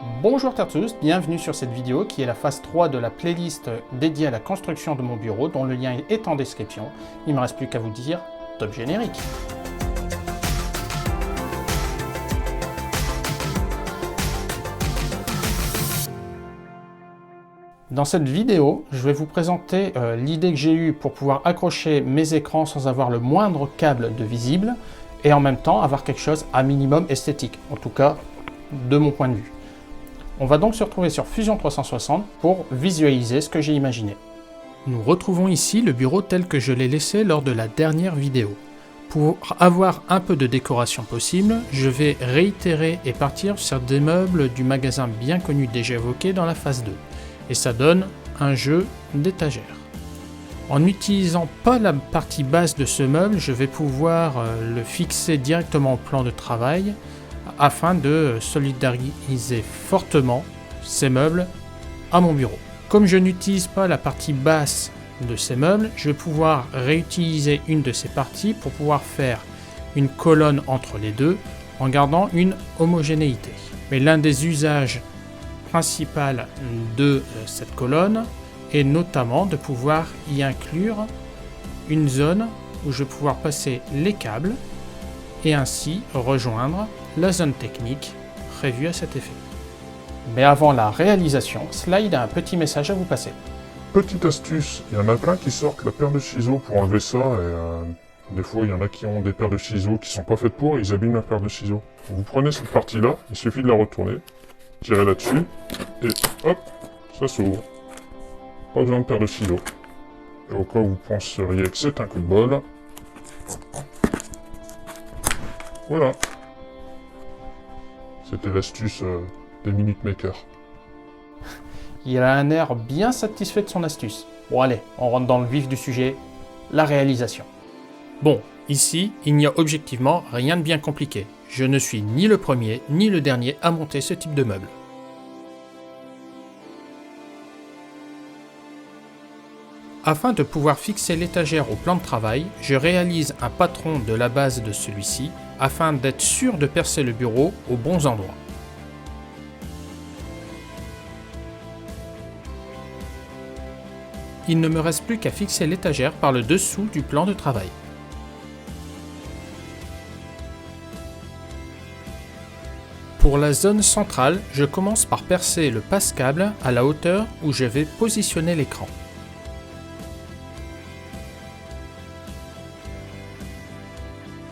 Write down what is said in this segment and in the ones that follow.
Bonjour à tous, bienvenue sur cette vidéo qui est la phase 3 de la playlist dédiée à la construction de mon bureau dont le lien est en description. Il ne me reste plus qu'à vous dire top générique. Dans cette vidéo, je vais vous présenter l'idée que j'ai eue pour pouvoir accrocher mes écrans sans avoir le moindre câble de visible et en même temps avoir quelque chose à minimum esthétique, en tout cas de mon point de vue. On va donc se retrouver sur Fusion 360 pour visualiser ce que j'ai imaginé. Nous retrouvons ici le bureau tel que je l'ai laissé lors de la dernière vidéo. Pour avoir un peu de décoration possible, je vais réitérer et partir sur des meubles du magasin bien connu déjà évoqué dans la phase 2. Et ça donne un jeu d'étagères. En n'utilisant pas la partie basse de ce meuble, je vais pouvoir le fixer directement au plan de travail afin de solidariser fortement ces meubles à mon bureau. Comme je n'utilise pas la partie basse de ces meubles, je vais pouvoir réutiliser une de ces parties pour pouvoir faire une colonne entre les deux en gardant une homogénéité. Mais l'un des usages principaux de cette colonne est notamment de pouvoir y inclure une zone où je vais pouvoir passer les câbles et ainsi rejoindre la zone technique prévue à cet effet. Mais avant la réalisation, Slide a un petit message à vous passer. Petite astuce, il y en a plein qui sortent la paire de ciseaux pour enlever ça et des fois il y en a qui ont des paires de ciseaux qui sont pas faites pour et ils abîment la paire de ciseaux. Vous prenez cette partie là, il suffit de la retourner, tirez là-dessus et hop, ça s'ouvre. Pas besoin de paire de ciseaux. Et au cas où vous penseriez que c'est un coup de bol, voilà. C'était l'astuce des Minute Maker. Il a un air bien satisfait de son astuce. Bon allez, on rentre dans le vif du sujet, la réalisation. Bon, ici, il n'y a objectivement rien de bien compliqué. Je ne suis ni le premier ni le dernier à monter ce type de meuble. Afin de pouvoir fixer l'étagère au plan de travail, je réalise un patron de la base de celui-ci afin d'être sûr de percer le bureau aux bons endroits. Il ne me reste plus qu'à fixer l'étagère par le dessous du plan de travail. Pour la zone centrale, je commence par percer le passe-câble à la hauteur où je vais positionner l'écran.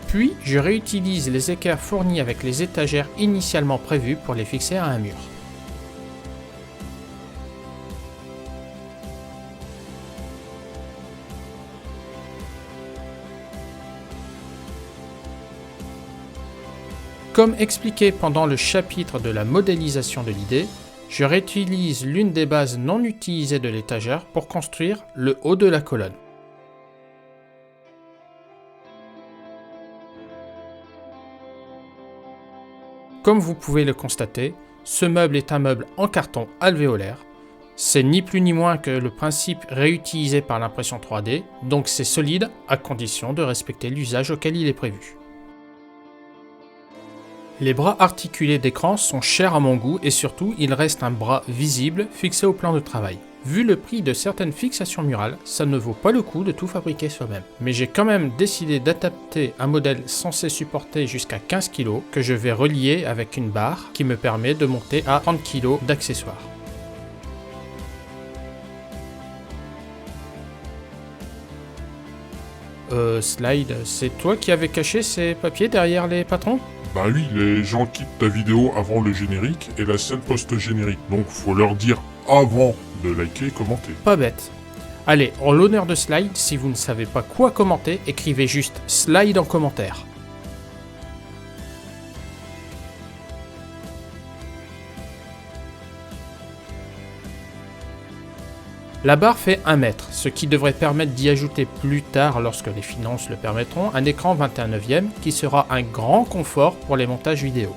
Puis, je réutilise les équerres fournis avec les étagères initialement prévues pour les fixer à un mur. Comme expliqué pendant le chapitre de la modélisation de l'idée, je réutilise l'une des bases non utilisées de l'étagère pour construire le haut de la colonne. Comme vous pouvez le constater, ce meuble est un meuble en carton alvéolaire. C'est ni plus ni moins que le principe réutilisé par l'impression 3D, donc c'est solide à condition de respecter l'usage auquel il est prévu. Les bras articulés d'écran sont chers à mon goût et surtout il reste un bras visible fixé au plan de travail. Vu le prix de certaines fixations murales, ça ne vaut pas le coup de tout fabriquer soi-même. Mais j'ai quand même décidé d'adapter un modèle censé supporter jusqu'à 15 kg que je vais relier avec une barre qui me permet de monter à 30 kg d'accessoires. Slide, c'est toi qui avais caché ces papiers derrière les patrons ? Bah oui, les gens quittent ta vidéo avant le générique et la scène post-générique, donc faut leur dire avant de liker et commenter. Pas bête. Allez, en l'honneur de Slide, si vous ne savez pas quoi commenter, écrivez juste Slide en commentaire. La barre fait 1 mètre, ce qui devrait permettre d'y ajouter plus tard, lorsque les finances le permettront, un écran 21/9 qui sera un grand confort pour les montages vidéo.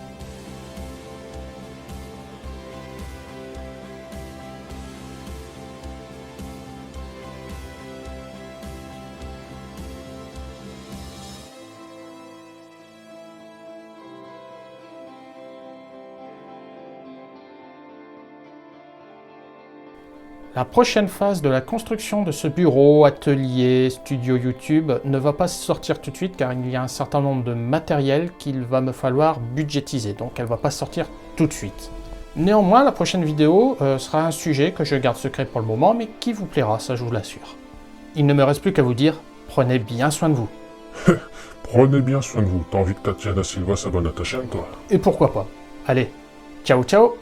La prochaine phase de la construction de ce bureau, atelier, studio YouTube ne va pas sortir tout de suite car il y a un certain nombre de matériel qu'il va me falloir budgétiser, donc elle ne va pas sortir tout de suite. Néanmoins, la prochaine vidéo sera un sujet que je garde secret pour le moment, mais qui vous plaira, ça je vous l'assure. Il ne me reste plus qu'à vous dire, prenez bien soin de vous. Prenez bien soin de vous. T'as envie que Tatiana Silva s'abonne à ta chaîne, toi? Et pourquoi pas. Allez, ciao ciao!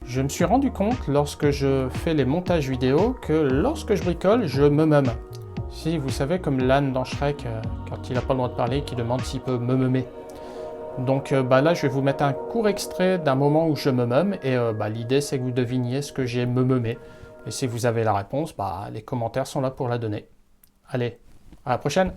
Je me suis rendu compte lorsque je fais les montages vidéo que lorsque je bricole, je me meume. Si vous savez comme l'âne dans Shrek, quand il n'a pas le droit de parler, qui demande s'il peut me meumer. Donc là je vais vous mettre un court extrait d'un moment où je me meume et l'idée c'est que vous deviniez ce que j'ai me meumé. Et si vous avez la réponse, les commentaires sont là pour la donner. Allez, à la prochaine!